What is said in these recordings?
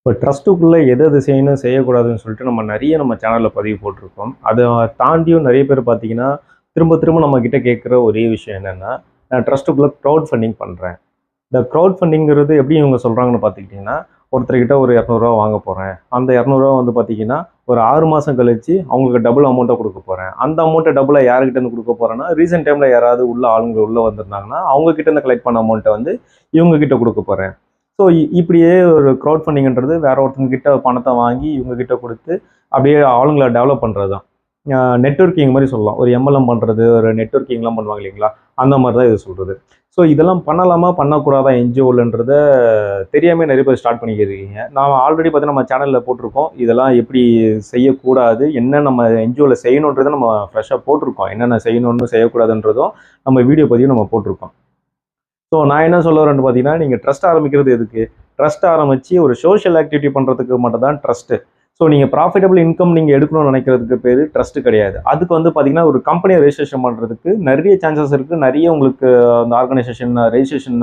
இப்போ ட்ரஸ்ட்டுக்குள்ளே எது எது செய்யணும் செய்யக்கூடாதுன்னு சொல்லிட்டு நம்ம சேனலில் பதிவு போட்டிருக்கோம். அதை தாண்டியும் நிறைய பேர் பார்த்தீங்கன்னா, திரும்ப திரும்ப நம்மக்கிட்ட கேட்குற ஒரே விஷயம் என்னென்னா, நான் ட்ரஸ்ட்டுக்குள்ளே க்ரௌட் ஃபண்டிங் பண்ணுறேன். இந்த க்ரௌட் ஃபண்டிங்கிறது எப்படி இவங்க சொல்கிறாங்கன்னு பார்த்துக்கிட்டிங்கன்னா, ஒருத்தர்கிட்ட ஒரு ரூ. 200 வாங்க போகிறேன். அந்த ரூ. 200 வந்து பார்த்தீங்கன்னா, ஒரு 6 மாதம் கழிச்சு அவங்களுக்கு டபுள் அமௌண்ட்டை கொடுக்க போகிறேன். அந்த அமௌண்ட்டை டபுளாக யாருக்கிட்டேருந்து கொடுக்க போகிறேன்னா, ரீசென்ட் டைமில் யாராவது ஆளுங்க உள்ளே வந்திருந்தாங்கன்னா, அவங்கக்கிட்டேருந்து கலெக்ட் பண்ண அமௌண்ட்டை வந்து இவங்ககிட்ட கொடுக்க போகிறேன். ஸோ இப்படியே ஒரு க்ரௌட் ஃபண்டிங்ன்றது வேற ஒருத்தங்க கிட்ட பணத்தை வாங்கி இவங்க கிட்ட கொடுத்து அப்படியே ஆளுங்களை டெவலப் பண்ணுறது தான். நெட்வொர்க்கிங் மாதிரி சொல்லலாம். ஒரு எம்எல்எம் பண்ணுறது, ஒரு நெட்வொர்க்கிங்லாம் பண்ணுவாங்க இல்லைங்களா? அந்த மாதிரி தான் இது சொல்கிறது. ஸோ இதெல்லாம் பண்ணலாமா பண்ணக்கூடாதா என்ஜிஓலன்றத தெரியாமல் நிறைய பேர் ஸ்டார்ட் பண்ணிக்கிறீங்க. நான் ஆல்ரெடி பார்த்தீங்கன்னா நம்ம சேனலில் போட்டிருக்கோம். இதெல்லாம் எப்படி செய்யக்கூடாது, என்ன நம்ம என்ஜிஓவில் செய்யணுன்றதை நம்ம ஃப்ரெஷ்ஷாக போட்டிருக்கோம். என்னென்ன செய்யணும்னு செய்யக்கூடாதுன்றதும் நம்ம வீடியோ பதிவு நம்ம போட்டிருக்கோம். ஸோ நான் என்ன சொல்ல வரேன்னு பார்த்தீங்கன்னா, நீங்கள் ட்ரஸ்ட் ஆரம்பிக்கிறது எதுக்கு? ட்ரஸ்ட் ஆரம்பித்து ஒரு சோஷியல் ஆக்டிவிட்டி பண்ணுறதுக்கு மட்டும் தான் ட்ரஸ்ட்டு. ஸோ நீங்கள் ப்ராஃபிட்டபிள் இன்கம் நீங்கள் எடுக்கணும்னு நினைக்கிறதுக்கு பேர் ட்ரஸ்ட்டு கிடையாது. அதுக்கு வந்து பார்த்தீங்கன்னா, ஒரு கம்பெனியை ரெஜிஸ்ட்ரேஷன் பண்ணுறதுக்கு நிறைய சான்சஸ் இருக்குது. நிறைய உங்களுக்கு அந்த ஆர்கனைசேஷன் ரெஜிஸ்ட்ரேஷன்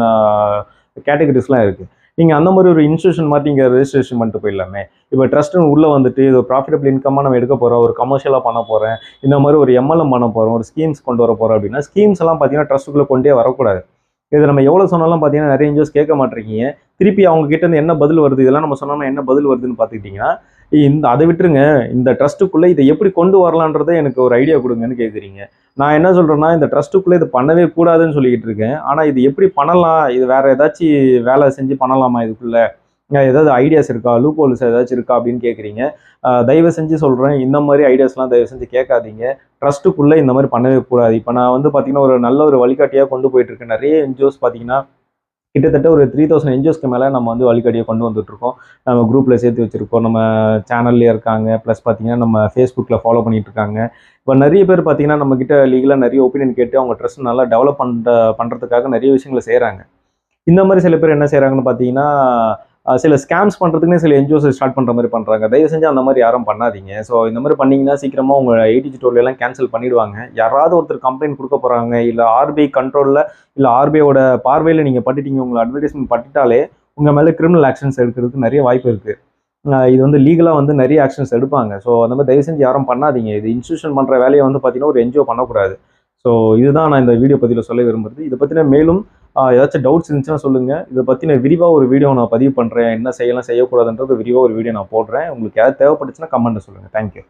கேட்டகரிஸ்லாம் இருக்குது. நீங்கள் அந்த மாதிரி ஒரு இன்ஸ்டியூஷன் மாதிரி நீங்கள் ரெஜிஸ்ட்ரேஷன் பண்ணிட்டு போயிடலாமே. இப்போ ட்ரஸ்ட்டுன்னு உள்ளே வந்துட்டு இது ப்ராஃபிட்டபிள் இன்கமாக நம்ம எடுக்க போகிறோம், ஒரு கமர்ஷியலாக பண்ண போகிறேன், இந்த மாதிரி ஒரு எம்எல்எம் பண்ண போகிறோம், ஒரு ஸ்கீம்ஸ் கொண்டு வர போகிறோம் அப்படின்னா, ஸ்கீம்ஸ் எல்லாம் பார்த்தீங்கன்னா ட்ரஸ்ட்டுக்குள்ளே கொண்டே வரக்கூடாது. இது நம்ம எவ்வளோ சொன்னாலும் பார்த்தீங்கன்னா நிறைய என்ஜிஓஸ் கேட்க மாட்டேங்கிறீங்க. திருப்பி அவங்க கிட்ட இருந்து என்ன பதில் வருது, இதெல்லாம் நம்ம சொன்னோம்னா என்ன பதில் வருதுன்னு பார்த்துக்கிட்டிங்கன்னா, அதை விட்டுருங்க, இந்த ட்ரஸ்ட்டுக்குள்ளே இதை எப்படி கொண்டு வரலான்றதை எனக்கு ஒரு ஐடியா கொடுங்கன்னு கேட்குறீங்க. நான் என்ன சொல்கிறேன்னா, இந்த ட்ரஸ்ட்டுக்குள்ளே இது பண்ணவே கூடாதுன்னு சொல்லிக்கிட்டு இருக்கேன். ஆனால் இது எப்படி பண்ணலாம், இது வேறு ஏதாச்சும் வேலை செஞ்சு பண்ணலாமா இதுக்குள்ளே, ஏதாவது ஐடியாஸ் இருக்கா, லூப் ஹோல்ஸ் ஏதாச்சும் இருக்கா அப்படின்னு கேட்குறீங்க. தயவு செஞ்சு சொல்கிறேன், இந்த மாதிரி ஐடியாஸ்லாம் தயவு செஞ்சு கேட்காதீங்க. ட்ரஸ்ட்டுக்குள்ளே இந்த மாதிரி பண்ணவே கூடாது. இப்போ நான் வந்து பார்த்தீங்கன்னா, ஒரு நல்ல ஒரு வழிகாட்டியாக கொண்டு போயிட்டுருக்கேன். நிறைய என்ஜிஓஸ் பார்த்தீங்கன்னா, கிட்டத்தட்ட ஒரு 3000 என்ஜிஓஸ்க்கு மேலே நம்ம வந்து வழிகாட்டியாக கொண்டு வந்துட்டுருக்கோம். நம்ம குரூப்பில் சேர்த்து வச்சுருக்கோம். நம்ம சேனல்லேயே இருக்காங்க. ப்ளஸ் பார்த்தீங்கன்னா, நம்ம ஃபேஸ்புக்கில் ஃபாலோ பண்ணிகிட்டு இருக்காங்க. இப்போ நிறைய பேர் பார்த்தீங்கன்னா, நம்மக்கிட்ட லீகலாக நிறைய ஒப்பீனியன் கேட்டு அவங்க ட்ரஸ்ட் நல்லா டெவலப் பண்ணுறதுக்காக நிறைய விஷயங்களை செய்கிறாங்க. இந்த மாதிரி சில பேர் என்ன செய்கிறாங்கன்னு பார்த்தீங்கன்னா, சில ஸ்கேம்ஸ் பண்ணுறதுக்குனே சில என்ஜிஓஸ் ஸ்டார்ட் பண்ணுற மாதிரி பண்ணுறாங்க. தயவு செஞ்சு அந்த மாதிரி யாரும் பண்ணாதீங்க. ஸோ இந்த மாதிரி பண்ணிங்கன்னா சீக்கிரமாக உங்கள் ஏடிஜி டோல்லாம் கேன்சல் பண்ணிடுவாங்க. யாராவது ஒருத்தர் கம்ப்ளைண்ட் கொடுக்க போகிறாங்க, இல்லை ஆர்பிஐ கண்ட்ரோலில், இல்லை ஆர்பிஐயோட பார்வையில் நீங்கள் பட்டுட்டீங்க, உங்களை அட்வர்டைஸ்மெண்ட் பட்டுட்டாலே உங்கள் மேலே கிரிமினல் ஆக்ஷன்ஸ் எடுக்கிறதுக்கு நிறைய வாய்ப்பு இருக்குது. இது வந்து லீகலாக வந்து நிறைய ஆக்ஷன்ஸ் எடுப்பாங்க. ஸோ அந்த மாதிரி தயவு செஞ்சு யாரும் பண்ணாதீங்க. இது இன்ஸ்டியூஷன் பண்ணுற வேலையை வந்து பார்த்தீங்கன்னா ஒரு என்ஜிஓ பண்ணக்கூடாது. ஸோ இதுதான் நான் இந்த வீடியோ பதிவில் சொல்ல விரும்புறது. இதை பற்றின மேலும் ஏதாச்சும் டவுட்ஸ் இருந்துச்சுன்னா சொல்லுங்கள். இதை பற்றின விரிவாக ஒரு வீடியோ நான் பதிவு பண்ணுறேன். என்ன செய்யலாம் செய்யக்கூடாதுன்றது விரிவாக ஒரு வீடியோ நான் போடுறேன். உங்களுக்கு யாராவது தேவைப்பட்டுச்சுன்னா கமெண்ட்டில் சொல்லுங்கள். தேங்க்யூ.